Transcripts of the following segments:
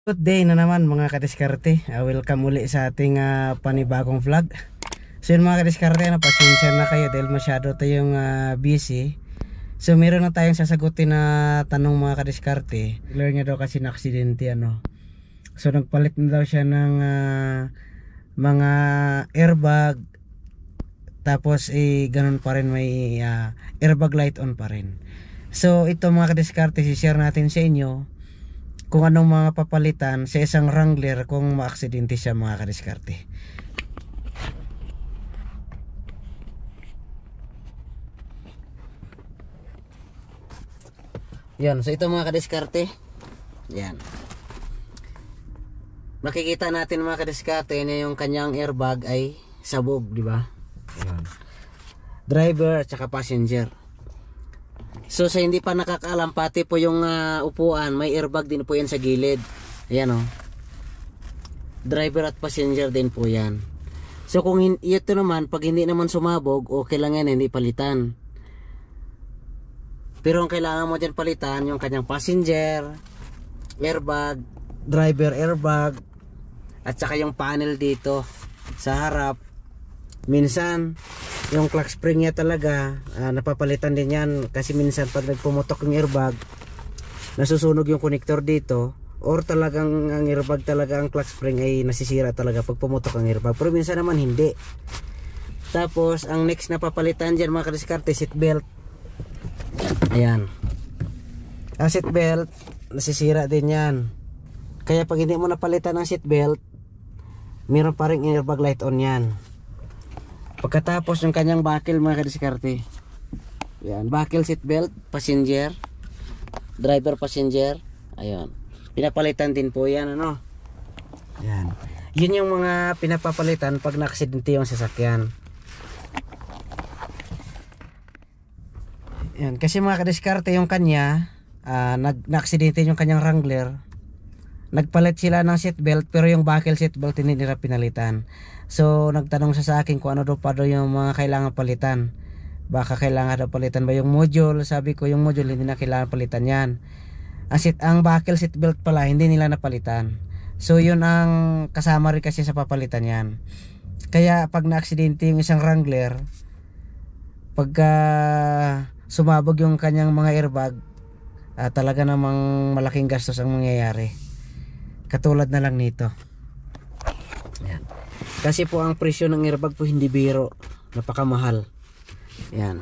Good day na naman mga kadiskarte. Welcome uli sa ating panibagong vlog. So yun mga kadiskarte, pasensya na kayo dahil masyado tayong busy. So meron na tayong sasagutin na tanong mga kadiskarte. Clear niya daw kasi na aksidente ano. So nagpalit na daw siya ng mga airbag. Tapos ganun pa rin, may airbag light on pa rin. So ito mga kadiskarte, si-share natin sa inyo kung anong mga papalitan sa isang Wrangler kung maaksidente siya mga kadiskarte. Yan, so ito mga kadiskarte. Yan. Makikita natin mga kadiskarte na yung kanyang airbag ay sabog, di ba? Yan. Driver at saka passenger. So sa hindi pa nakakaalam, pati po yung upuan, may airbag din po yan sa gilid. Ayan o. Driver at passenger din po yan. So kung ito naman, pag hindi naman sumabog, okay lang yan, hindi palitan. Pero ang kailangan mo dyan palitan, yung kanyang passenger, airbag, driver airbag, at saka yung panel dito sa harap. Minsan yung clock spring niya talaga napapalitan din yan, kasi minsan pag nagpumutok yung airbag, nasusunog yung connector dito, or talagang ang airbag talaga, ang clock spring ay nasisira talaga pag pumutok ang airbag. Pero minsan naman hindi. Tapos ang next na papalitan dyan mga kadiskarte, seat belt. Ayan, ang seat belt nasisira din yan, kaya pag hindi mo napalitan ang seat belt, meron pa rin airbag light on yan. Pagkatapos yung kanyang buckle mga kadiskarte, yan, buckle, seat belt, passenger, driver, passenger, ayun, pinapalitan din po yan ano. Yan, yun yung mga pinapapalitan pag na-aksidente yung sasakyan. Yan, kasi mga kadiskarte, yung kanya na-aksidente yung kanyang Wrangler, nagpalit sila ng seat belt, pero yung buckle seat belt hindi nila pinalitan. So nagtanong siya sa akin kung ano daw pa daw yung mga kailangan palitan. Baka kailangan daw palitan ba yung module. Sabi ko yung module hindi na kailangan palitan yan. Ang buckle seat belt pala hindi nila napalitan. So yun ang kasama rin kasi sa papalitan yan. Kaya pag na-aksidente yung isang Wrangler, pagka sumabog yung kanyang mga airbag, talaga namang malaking gastos ang mangyayari. Katulad na lang nito. Yan. Kasi po ang presyo ng airbag po hindi biro, napakamahal. Yan.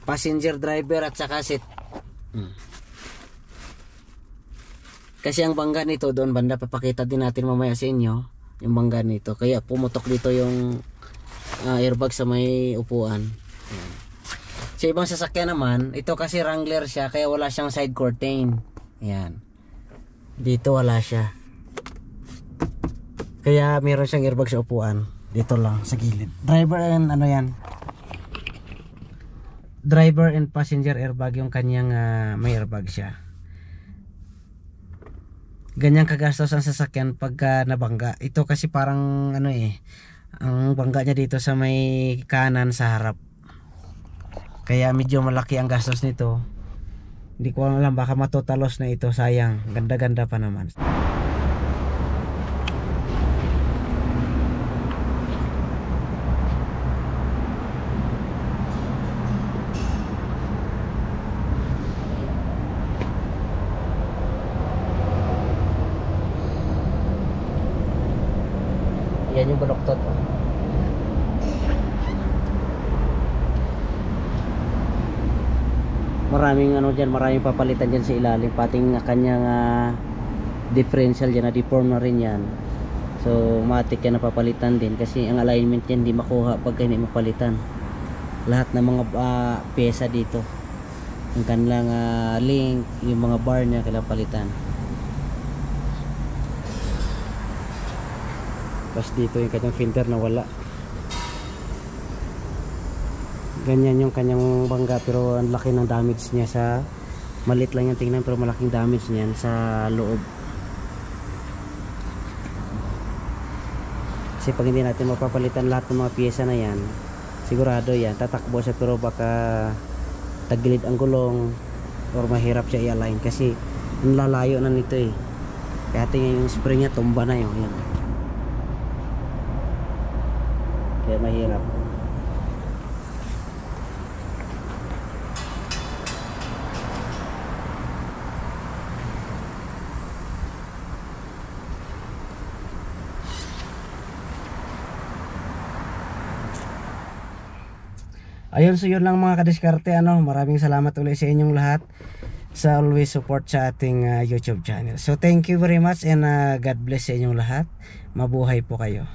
Passenger, driver at saka seat. Kasi ang bangga nito doon banda, papakita din natin mamaya sa inyo yung bangga nito. Kaya pumutok dito yung airbag sa may upuan. Yan. Sa ibang sasakyan naman, ito kasi Wrangler siya, kaya wala siyang side curtain. Yan. Dito wala siya, kaya meron siyang airbag sa upuan. Dito lang sa gilid. Driver and ano yan, driver and passenger airbag yung kanyang may airbag siya. Ganyan kagastos ang sasakyan pagka nabangga. Ito kasi parang ano ang bangga niya dito sa may kanan sa harap, kaya medyo malaki ang gastos nito. Hindi ko alam, baka matotalos na ito, sayang, ganda-ganda pa naman. Yan yung baloktot. Maraming ano dyan, maraming papalitan dyan sa ilalim, pating kanyang differential dyan na deform na rin yan. So matik yan na papalitan din, kasi ang alignment yan hindi makuha pag hindi mapalitan. Lahat ng mga pyesa dito, yung kanilang link, yung mga bar niya kailangan palitan. Tapos dito yung kanyang filter na wala. Ganyan yung kanyang bangga, pero ang laki ng damage niya sa, malit lang yung tingnan pero malaking damage niyan sa loob. Kasi pag hindi natin mapapalitan lahat ng mga pyesa na yan, sigurado yan tatakbo siya, pero baka tagilid ang gulong or mahirap siya i-align kasi ang lalayo na nito Kaya tingin yung spring niya tumba na yun. Yan. Kaya mahirap. Ayun, so yun lang mga kadiskarte, ano. Maraming salamat ulit sa inyong lahat sa always support sa ating YouTube channel. So thank you very much and God bless sa inyong lahat. Mabuhay po kayo.